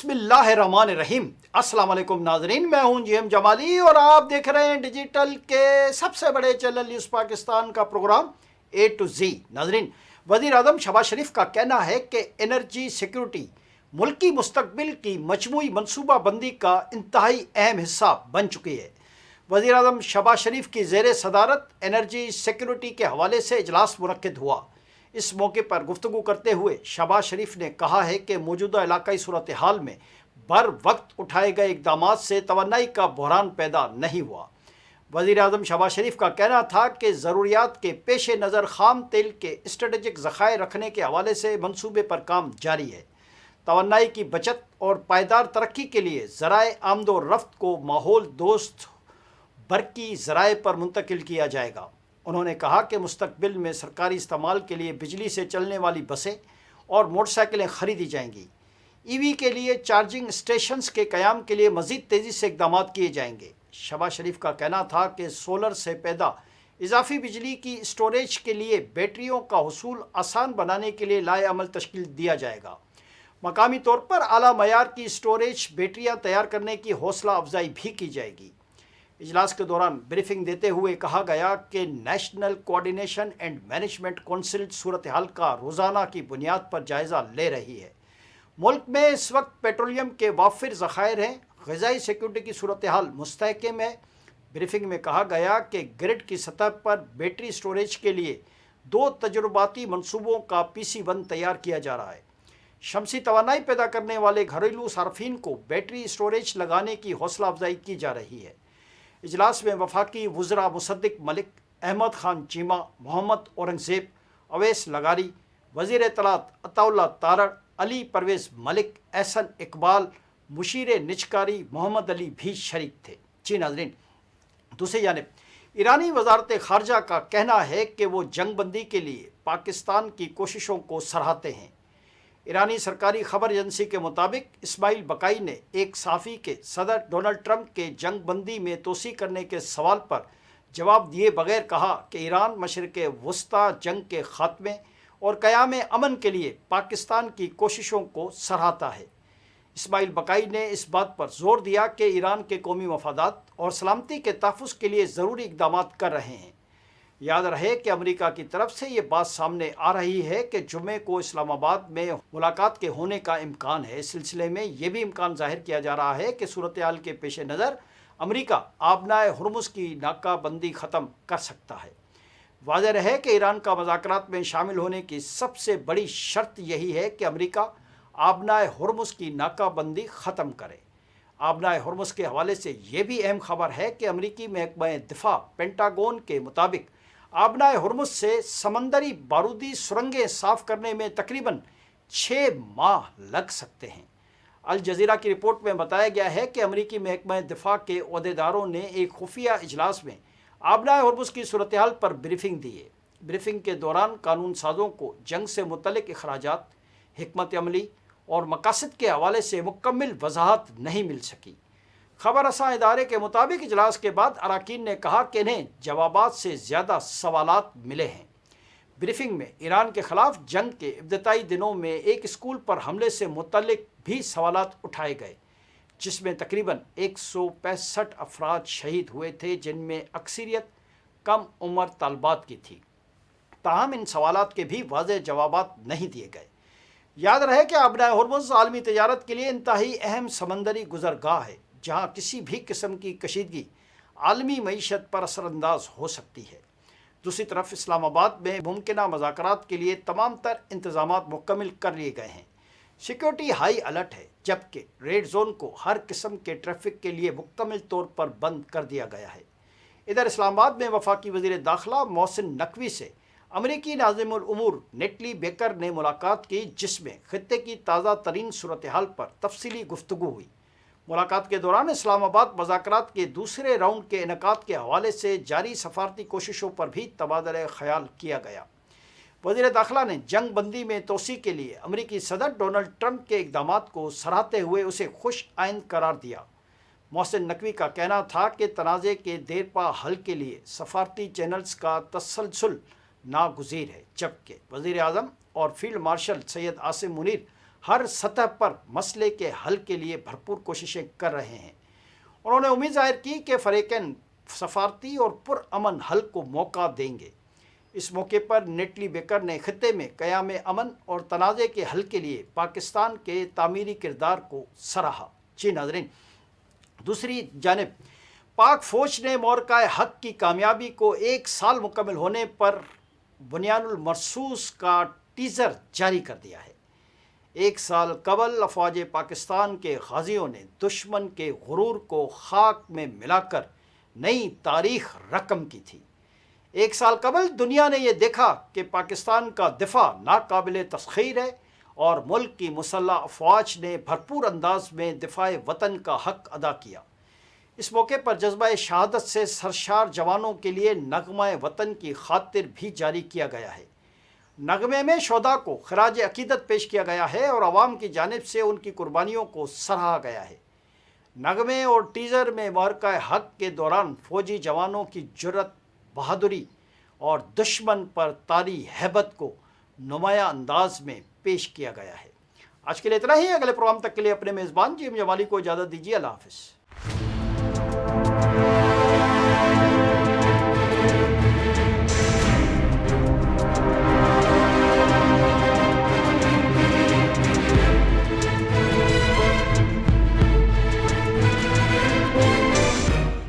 बिस्मिल्लाहिर्रहमानिर्रहीम। अस्सलाम वालेकुम नाजरीन, मैं हूं जीएम जमाली और आप देख रहे हैं डिजिटल के सबसे बड़े चैनल न्यूज़ पाकिस्तान का प्रोग्राम ए टू जी। नाजरीन, वज़ीर आज़म शहबाज शरीफ का कहना है कि एनर्जी सिक्योरिटी मुल्की मुस्तकबिल की मजमूई मनसूबा बंदी का इंतहाई अहम हिस्सा बन चुकी है। वज़ीर आज़म शहबाज शरीफ की ज़ेर सदारत एनर्जी सिक्योरिटी के हवाले से इजलास मुनक्किद हुआ। इस मौके पर गुफ्तगू करते हुए शहबाज शरीफ ने कहा है कि मौजूदा इलाकाई सूरत हाल में बर वक्त उठाए गए इकदाम से तवन्नाई का बहरान पैदा नहीं हुआ। वज़ीर आज़म शहबाज शरीफ का कहना था कि ज़रूरियात के पेश नज़र खाम तेल के स्ट्रेटजिक ज़खायर रखने के हवाले से मनसूबे पर काम जारी है। तवन्नाई की बचत और पायदार तरक्की के लिए ज़राए आमदो रफ्त को माहौल दोस्त बरकी ज़राए पर मुंतकिल किया जाएगा। उन्होंने कहा कि मुस्तकबिल में सरकारी इस्तेमाल के लिए बिजली से चलने वाली बसें और मोटरसाइकिलें ख़रीदी जाएंगी। ईवी के लिए चार्जिंग स्टेशंस के क़याम के लिए मज़ीद तेज़ी से इक़दाम किए जाएंगे। शहबाज शरीफ का कहना था कि सोलर से पैदा इजाफी बिजली की स्टोरेज के लिए बैटरियों का हुसूल आसान बनाने के लिए लाए अमल तश्कील दिया जाएगा। मकामी तौर पर आला मयार की स्टोरेज बैटरियाँ तैयार करने की हौसला अफजाई भी की जाएगी। इजलास के दौरान ब्रीफिंग देते हुए कहा गया कि national coordination and management council सूरत हाल का रोज़ाना की बुनियाद पर जायज़ा ले रही है। मुल्क में इस वक्त पेट्रोलियम के वाफिर ज़खायर हैं। ग़िज़ाई सिक्योरिटी की सूरत हाल मुस्तहकम है। ब्रीफिंग में कहा गया कि ग्रिड की सतह पर बैटरी स्टोरेज के लिए 2 तजुर्बाती मनसूबों का PC1 तैयार किया जा रहा है। शमसी तवानाई पैदा करने वाले घरेलू सार्फिन को बैटरी स्टोरेज लगाने की हौसला अफजाई की जा रही है। इजलास में वफाकी वज़रा मुसद्दिक मलिक, अहमद खान चीमा, मोहम्मद औरंगज़ेब, अवैस लगारी, वज़ीर इत्तलात अताउल्लाह तारड़, अली परवेज़ मलिक, एहसन इकबाल, मुशीर निचकारी, मोहम्मद अली भी शरीक थे। जी नाज़रीन, दूसरी जानिब ईरानी वज़ारत ख़ारजा का कहना है कि वो जंग बंदी के लिए पाकिस्तान की कोशिशों को सराहते हैं। ईरानी सरकारी खबर एजेंसी के मुताबिक इस्माइल बकाई ने एक सहाफ़ी के सदर डोनाल्ड ट्रंप के जंग बंदी में तोसी करने के सवाल पर जवाब दिए बगैर कहा कि ईरान मशरिक़ वस्ता जंग के ख़ात्मे और क़याम अमन के लिए पाकिस्तान की कोशिशों को सराहता है। इस्माइल बकाई ने इस बात पर जोर दिया कि ईरान के कौमी मफादात और सलामती के तहफ़्फ़ुज़ के लिए ज़रूरी इक़दाम कर रहे हैं। याद रहे कि अमेरिका की तरफ से ये बात सामने आ रही है कि जुमे को इस्लामाबाद में मुलाकात के होने का इम्कान है। इस सिलसिले में ये भी इम्कान ज़ाहिर किया जा रहा है कि सूरत हाल के पेश नज़र अमेरिका आबनाए हुर्मुज़ की नाकाबंदी ख़त्म कर सकता है। वाज़ेह रहे कि ईरान का मज़ाकरात में शामिल होने की सबसे बड़ी शर्त यही है कि अमेरिका आबनाए हुर्मुज़ की नाकाबंदी ख़त्म करे। आबनाए हुर्मुज़ के हवाले से ये भी अहम खबर है कि अमरीकी महकमा दिफा पेंटागन के मुताबिक आबनाए हुर्मुज़ से समंदरी बारूदी सुरंगें साफ़ करने में तकरीबन 6 माह लग सकते हैं। अल जज़ीरा की रिपोर्ट में बताया गया है कि अमरीकी महकमा दिफा के ओहदेदारों ने एक खुफिया इजलास में आबनाए हुर्मुज़ की सूरत हाल पर ब्रीफिंग दी है। ब्रीफिंग के दौरान कानून साज़ों को जंग से मुतल्लिक़ अखराजात, हिकमत अमली और मकासद के हवाले से मुकम्मल वजाहत नहीं मिल सकी। खबर रसां इदारे के मुताबिक इजलास के बाद अरकान ने कहा कि इन्हें जवाबात से ज़्यादा सवालात मिले हैं। ब्रीफिंग में ईरान के ख़िलाफ़ जंग के इब्तदाई दिनों में एक स्कूल पर हमले से मुतल्लिक भी सवालात उठाए गए, जिसमें तकरीबन 165 अफराद शहीद हुए थे, जिनमें अक्सरियत कम उम्र तलबात की थी। ताहम इन सवालात के भी वाज़ेह जवाबात नहीं दिए गए। याद रहे कि आबनाए हुर्मुज़ आलमी तजारत के लिए इंतहाई अहम समंदरी गुज़रगाह है, जहाँ किसी भी किस्म की कशीदगी आलमी मईशत पर असरअंदाज हो सकती है। दूसरी तरफ इस्लामाबाद में मुमकिना मज़ाकरात के लिए तमाम तर इंतज़ामात मुकम्मल कर लिए गए हैं। सिक्योरिटी हाई अलर्ट है, जबकि रेड जोन को हर किस्म के ट्रैफिक के लिए मुकम्मल तौर पर बंद कर दिया गया है। इधर इस्लामाबाद में वफाकी वज़ीर दाखिला मोहसिन नकवी से अमरीकी नाज़िमुल उमूर नेटली बेकर ने मुलाकात की, जिसमें खित्ते की ताज़ा तरीन सूरत हाल पर तफसीली गुफ्तगू हुई। मुलाकात के दौरान इस्लामाबाद मज़ाकरात के दूसरे राउंड के इनेकाद के हवाले से जारी सफारती कोशिशों पर भी तबादला ख्याल किया गया। वज़ीर दाखिला ने जंग बंदी में तोसी के लिए अमरीकी सदर डोनाल्ड ट्रंप के इक़दामात को सराहते हुए उसे खुश आइंद करार दिया। मोहसिन नकवी का कहना था कि तनाज़े के देरपा हल के लिए सफारती चैनल्स का तसलसल नागुज़ीर है, जबकि वज़ीर आज़म और फील्ड मार्शल सैयद आसिम मुनीर ہر سطح پر مسئلے کے حل کے لیے بھرپور کوششیں کر رہے ہیں۔ انہوں نے امید ظاہر کی کہ فریقین سفارتی اور پرامن حل کو موقع دیں گے۔ اس موقع پر نیٹلی بیکر نے خطے میں قیام امن اور تنازع کے حل کے لیے پاکستان کے تعمیری کردار کو سراہا۔ جی ناظرین، دوسری جانب پاک فوج نے معرکہ حق کی کامیابی کو 1 سال مکمل ہونے پر بنیان المرصوص کا ٹیزر جاری کر دیا ہے۔ 1 سال قبل افواج پاکستان کے غازیوں نے دشمن کے غرور کو خاک میں ملا کر نئی تاریخ رقم کی تھی۔ 1 سال قبل دنیا نے یہ دیکھا کہ پاکستان کا دفاع ناقابل تسخیر ہے اور ملک کی مسلح افواج نے بھرپور انداز میں دفاع وطن کا حق ادا کیا۔ اس موقع پر جذبہ شہادت سے سرشار جوانوں کے لیے نغمہ وطن کی خاطر بھی جاری کیا گیا ہے۔ نغمے میں شہداء کو خراج عقیدت پیش کیا گیا ہے اور عوام کی جانب سے ان کی قربانیوں کو سراہا گیا ہے۔ نغمے اور ٹیزر میں معرکہ حق کے دوران فوجی جوانوں کی جرأت، بہادری اور دشمن پر طاری ہیبت کو نمایاں انداز میں پیش کیا گیا ہے۔ آج کے لیے اتنا ہی۔ اگلے پروگرام تک کے لیے اپنے میزبان جیم جمالی کو اجازت دیجیے۔ اللہ حافظ۔